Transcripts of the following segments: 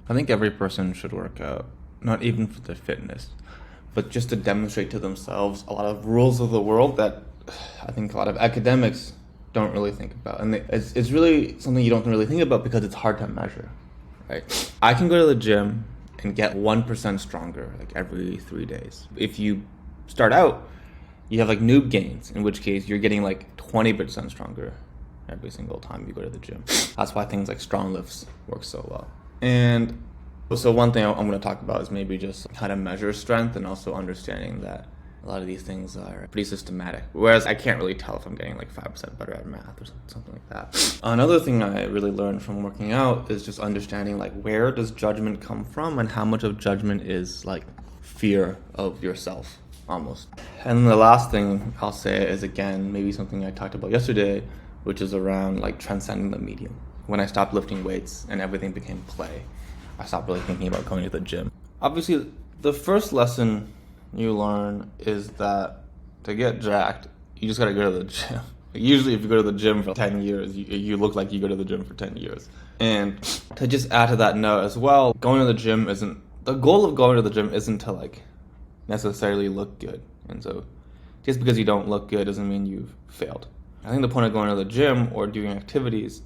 I think every person should work out, not even for their fitness, but just to demonstrate to themselves a lot of rules of the world that I think a lot of academics don't really think about. And it's really something you don't really think about because it's hard to measure, right? I can go to the gym and get 1% stronger like every 3 days. If you start out, you have like noob gains, in which case you're getting like 20% stronger every single time you go to the gym. That's why things like strong lifts work so well. And so one thing I'm going to talk about is maybe just how to measure strength and also understanding that a lot of these things are pretty systematic. Whereas I can't really tell if I'm getting like 5% better at math or something like that. Another thing I really learned from working out is just understanding like where does judgment come from and how much of judgment is like fear of yourself almost. And then the last thing I'll say is, again, maybe something I talked about yesterday, which is around like transcending the medium. When I stopped lifting weights and everything became play, I stopped really thinking about going to the gym. Obviously, the first lesson you learn is that to get jacked, you just gotta go to the gym. Usually if you go to the gym for 10 years, you look like you go to the gym for 10 years. And to just add to that note as well, going to the gym the goal of going to the gym isn't to like necessarily look good. And so just because you don't look good doesn't mean you've failed. I think the point of going to the gym or doing activities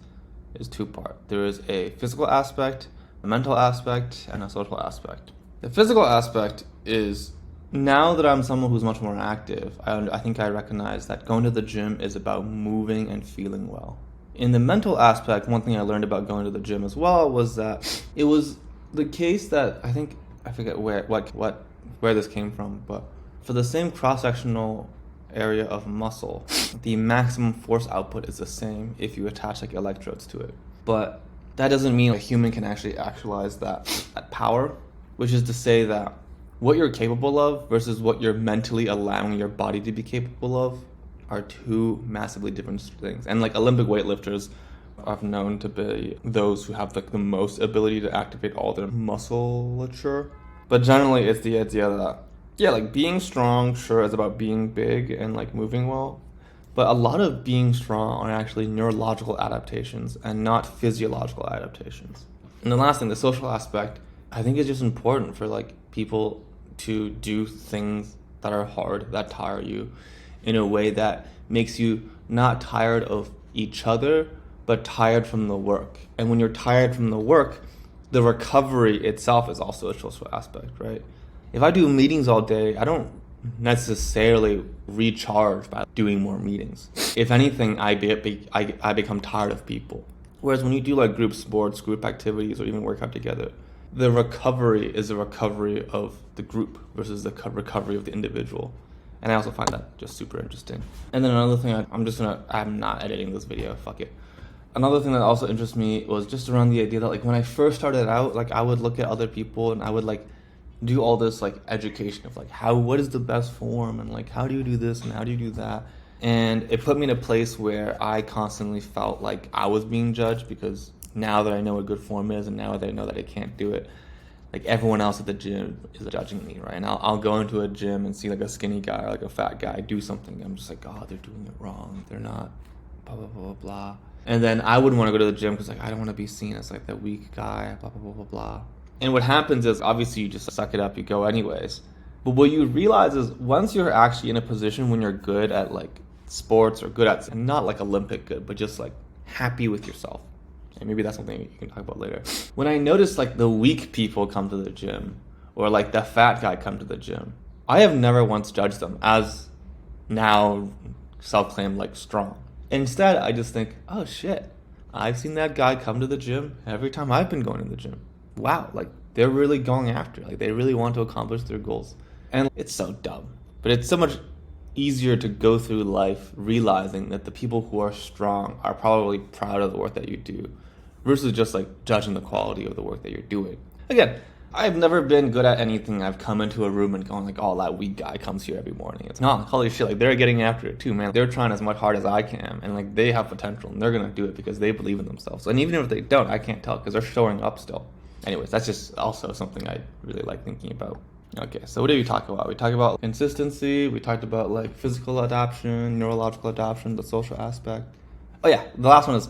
is two-part. There is a physical aspect, a mental aspect, and a social aspect. The physical aspect is, now that I'm someone who's much more active, I think I recognize that going to the gym is about moving and feeling well. In the mental aspect, one thing I learned about going to the gym as well was that it was the case that I forget where this came from, but for the same cross-sectional area of muscle, the maximum force output is the same if you attach like electrodes to it. But that doesn't mean a human can actually actualize that power, which is to say that what you're capable of versus what you're mentally allowing your body to be capable of are two massively different things. And like Olympic weightlifters are known to be those who have like the most ability to activate all their musculature. But generally it's the idea that, yeah, like being strong, sure, is about being big and like moving well. But a lot of being strong are actually neurological adaptations and not physiological adaptations. And the last thing, the social aspect, I think is just important for like people to do things that are hard, that tire you, in a way that makes you not tired of each other, but tired from the work. And when you're tired from the work, the recovery itself is also a social aspect, right? If I do meetings all day, I don't necessarily recharge by doing more meetings. If anything, I become tired of people. Whereas when you do like group sports, group activities, or even work out together, the recovery is a recovery of the group versus the recovery of the individual. And I also find that just super interesting. And then another thing, I'm not editing this video, fuck it. Another thing that also interests me was just around the idea that like when I first started out, like I would look at other people and I would like do all this like education of like what is the best form and like how do you do this and how do you do that. And it put me in a place where I constantly felt like I was being judged, because now that I know what good form is and now that I know that I can't do it, like everyone else at the gym is judging me, right? And I'll go into a gym and see like a skinny guy or like a fat guy do something. I'm just like, oh, they're doing it wrong. They're not, blah, blah, blah, blah, blah. And then I wouldn't want to go to the gym because like I don't want to be seen as like the weak guy, blah, blah, blah, blah, blah. And what happens is obviously you just suck it up, you go anyways. But what you realize is once you're actually in a position when you're good at like sports or good at, not like Olympic good, but just like happy with yourself. And maybe that's something you can talk about later. When I notice like the weak people come to the gym or like the fat guy come to the gym, I have never once judged them as now self-claimed like strong. Instead, I just think, oh shit, I've seen that guy come to the gym every time I've been going to the gym. Wow, like they're really going after, like they really want to accomplish their goals. And it's so dumb, but it's so much easier to go through life realizing that the people who are strong are probably proud of the work that you do versus just like judging the quality of the work that you're doing. Again, I've never been good at anything. I've come into a room and gone like, oh, that weak guy comes here every morning. It's not, holy shit, like they're getting after it too, man. They're trying as much hard as I can, and like they have potential and they're gonna do it because they believe in themselves. And even if they don't, I can't tell because they're showing up still. Anyways, that's just also something I really like thinking about. Okay, so what did we talk about? We talked about consistency, we talked about like physical adaptation, neurological adaptation, the social aspect. Oh yeah, the last one is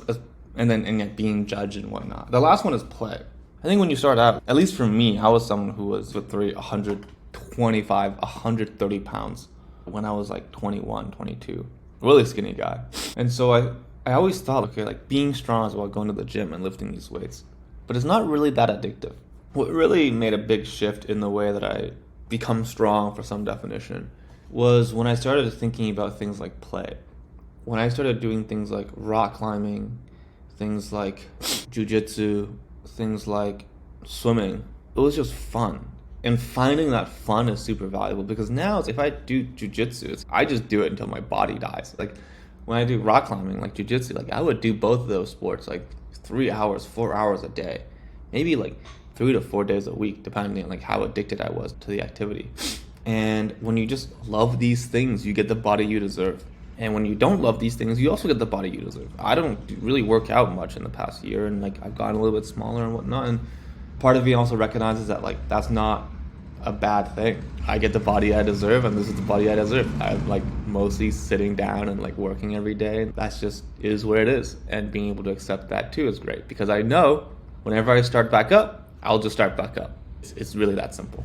and being judged and whatnot. The last one is play. I think when you start out, at least for me, I was someone who was with 125, 130 pounds when I was like 21, 22. Really skinny guy. And so I always thought, okay, like being strong is about going to the gym and lifting these weights. But it's not really that addictive. What really made a big shift in the way that I become strong, for some definition, was when I started thinking about things like play. When I started doing things like rock climbing, things like jujitsu, things like swimming, it was just fun. And finding that fun is super valuable, because now if I do jujitsu, I just do it until my body dies. Like when I do rock climbing, like jujitsu, like I would do both of those sports like 3 hours, 4 hours a day, maybe like 3 to 4 days a week, depending on like how addicted I was to the activity. And when you just love these things, you get the body you deserve. And when you don't love these things, you also get the body you deserve. I don't really work out much in the past year, and like I've gotten a little bit smaller and whatnot. And part of me also recognizes that like that's not a bad thing. I get the body I deserve, and this is the body I deserve. I'm like mostly sitting down and like working every day. That's just is where it is. And being able to accept that too is great, because I know whenever I start back up, I'll just start back up. It's really that simple.